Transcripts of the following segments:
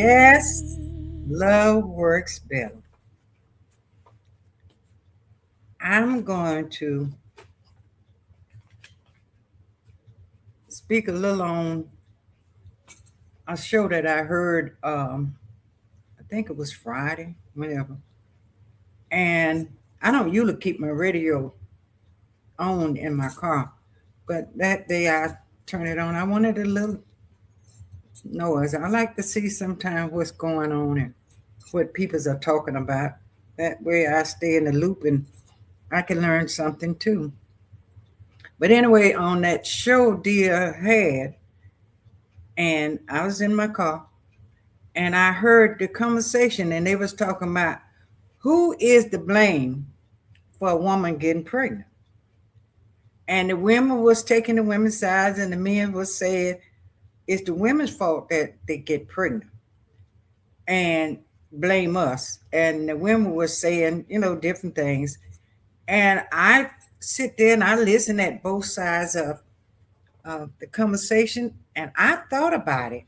Yes, love works better. I'm going to speak a little on a show that I heard, I think it was Friday, whatever. And I don't usually keep my radio on in my car, but that day I turned it on. I wanted a little noise. I like to see sometimes what's going on and what people are talking about. That way I stay in the loop and I can learn something too. But anyway, on that show Dia had, and I was in my car and I heard the conversation and they was talking about who is to blame for a woman getting pregnant. And the women was taking the women's sides and the men was saying it's the women's fault that they get pregnant and blame us. And the women was saying, different things. And I sit there and I listen at both sides of the conversation and I thought about it.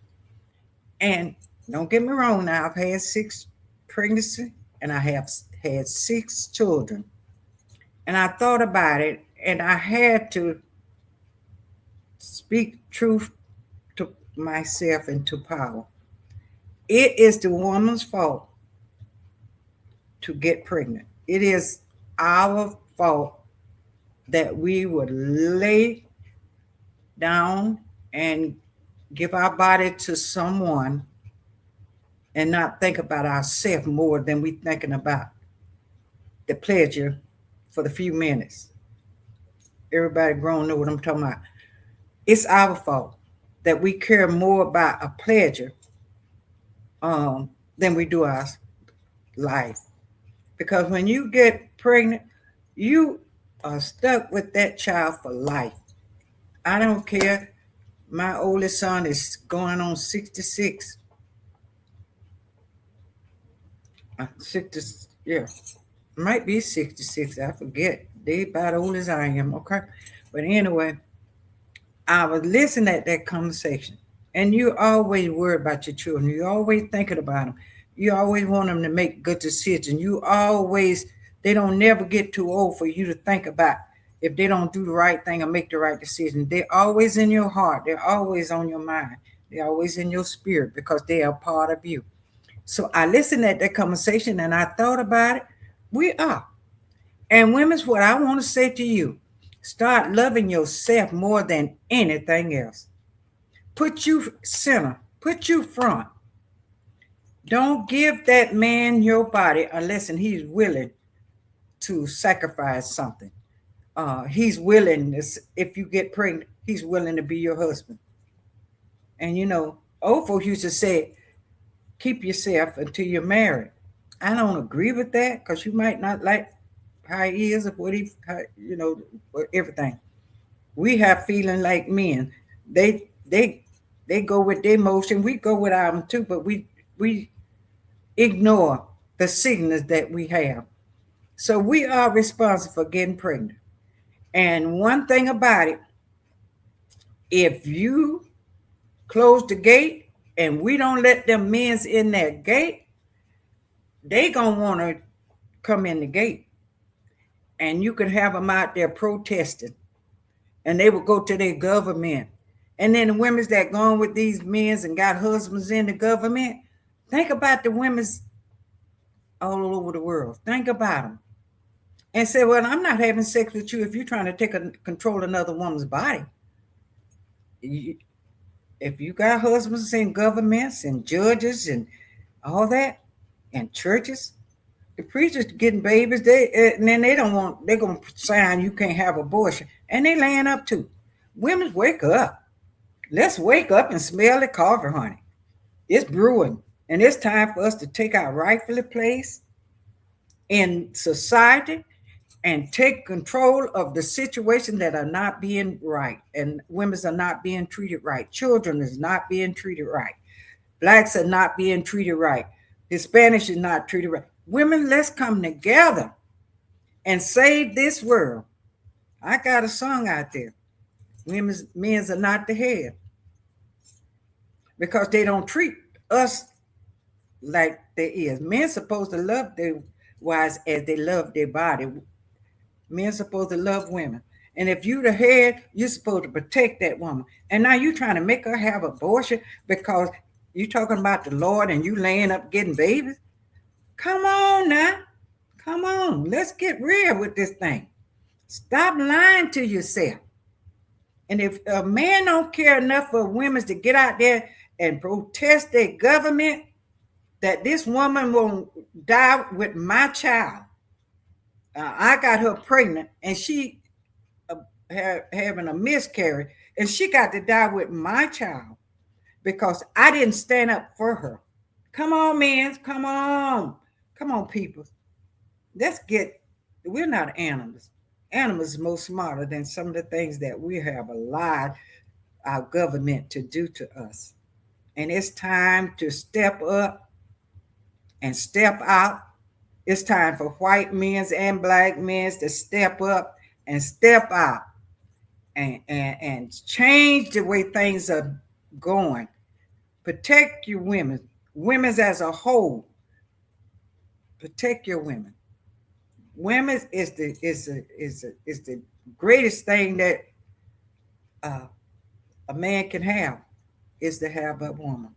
And don't get me wrong, now I've had 6 pregnancies and I have had 6 children. And I thought about it and I had to speak truth to myself and to power. It is the woman's fault to get pregnant. It is our fault that we would lay down and give our body to someone and not think about ourselves more than we thinking about the pleasure for the few minutes. Everybody grown know what I'm talking about. It's our fault that we care more about a pleasure than we do our life. Because when you get pregnant, you are stuck with that child for life. I don't care. My oldest son is going on 66. 60, yeah, might be 66. I forget. They about old as I am. Okay. But anyway, I was listening at that conversation. And you always worry about your children. You always thinking about them. You always want them to make good decisions. They don't never get too old for you to think about if they don't do the right thing or make the right decision. They're always in your heart. They're always on your mind. They're always in your spirit because they are part of you. So I listened at that conversation and I thought about it. We are. And women's what I want to say to you. Start loving yourself more than anything else. Put you center. Put you front. Don't give that man your body unless he's willing to sacrifice something. He's willing, if you get pregnant, he's willing to be your husband. And old folks used to say, keep yourself until you're married. I don't agree with that because you might not like how he is or everything. We have feeling like men. They they they go with their emotion. We go with ours too, but we ignore the sickness that we have. So we are responsible for getting pregnant. And one thing about it, if you close the gate and we don't let them men's in that gate, they gonna want to come in the gate. And you could have them out there protesting. And they will go to their government. And then the women's that gone with these men's and got husbands in the government, think about the women's all over the world. Think about them. And say, well, I'm not having sex with you if you're trying to control another woman's body. If you got husbands in governments and judges and all that, and churches, the preachers getting babies, and then they're gonna sign you can't have abortion, and they laying up too. Women, wake up. Let's wake up and smell the coffee, honey. It's brewing, and it's time for us to take our rightful place in society and take control of the situation that are not being right, and women's are not being treated right. Children is not being treated right. Blacks are not being treated right. Hispanics is not treated right. Women, let's come together and save this world. I got a song out there. Men's are not the head because they don't treat us like there is. Men supposed to love their wives as they love their body. Men supposed to love women. And if you the head, you're supposed to protect that woman. And now you trying to make her have abortion because you talking about the Lord and you laying up getting babies? Come on now. Come on. Let's get real with this thing. Stop lying to yourself. And if a man don't care enough for women to get out there and protest their government that this woman will die with my child. I got her pregnant and she having a miscarriage and she got to die with my child because I didn't stand up for her. Come on, men. Come on. Come on, people. Let's get, we're not animals. Animals are more smarter than some of the things that we have allowed our government to do to us. And it's time to step up and step out. It's time for white men and black men to step up and step out and change the way things are going. Protect your women, women as a whole. Protect your women. Women is the greatest thing that uh, a man can have is to have a woman.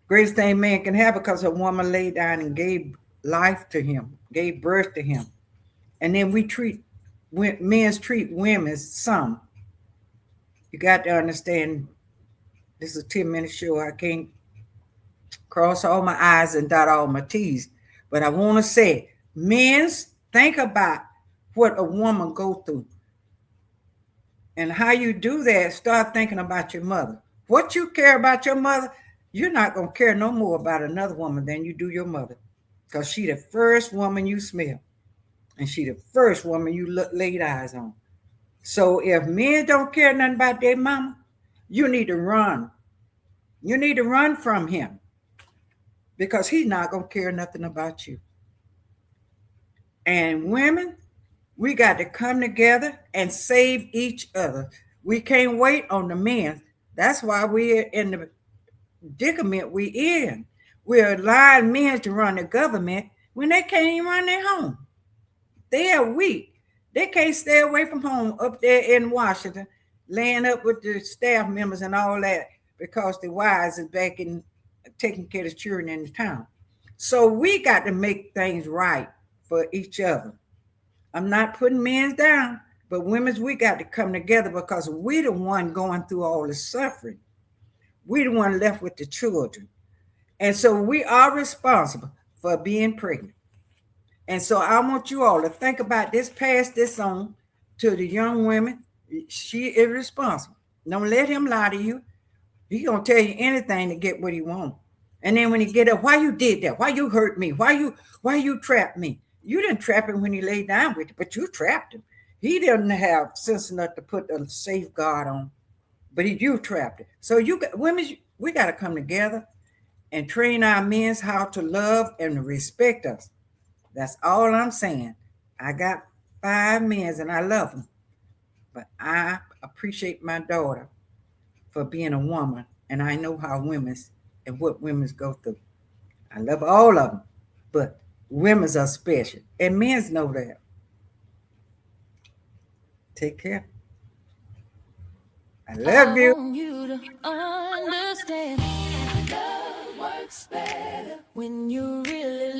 Greatest thing man can have because a woman laid down and gave life to him, gave birth to him. And then we treat men treat women some. You got to understand this is a 10-minute show. I can't cross all my I's and dot all my T's. But I want to say, men, think about what a woman go through. And how you do that, start thinking about your mother. What you care about your mother, you're not going to care no more about another woman than you do your mother. Because she the first woman you smell. And she the first woman you laid eyes on. So if men don't care nothing about their mama, you need to run. You need to run from him because he's not going to care nothing about you. And women, we got to come together and save each other. We can't wait on the men. That's why we're in the predicament we in. We're allowing men to run the government when they can't even run their home. They are weak. They can't stay away from home up there in Washington, laying up with the staff members and all that because the wives is back in taking care of the children in the town. So we got to make things right for each other. I'm not putting men down, but women's we got to come together because we the one going through all the suffering. We the one left with the children. And so we are responsible for being pregnant. And so I want you all to think about this, pass this on to the young women. She is responsible. Don't let him lie to you. He gonna tell you anything to get what he wants. And then when he get up, why you did that? Why you hurt me? Why you trapped me? You didn't trap him when he laid down with you, but you trapped him. He didn't have sense enough to put a safeguard on, but you trapped it. So you got women, we got to come together and train our men how to love and respect us. That's all I'm saying. I got 5 men and I love them, but I appreciate my daughter for being a woman, and I know how women's and what women's go through. I love all of them, but women's are special, and men's know that. Take care. I love you. Want you to understand love works better when you really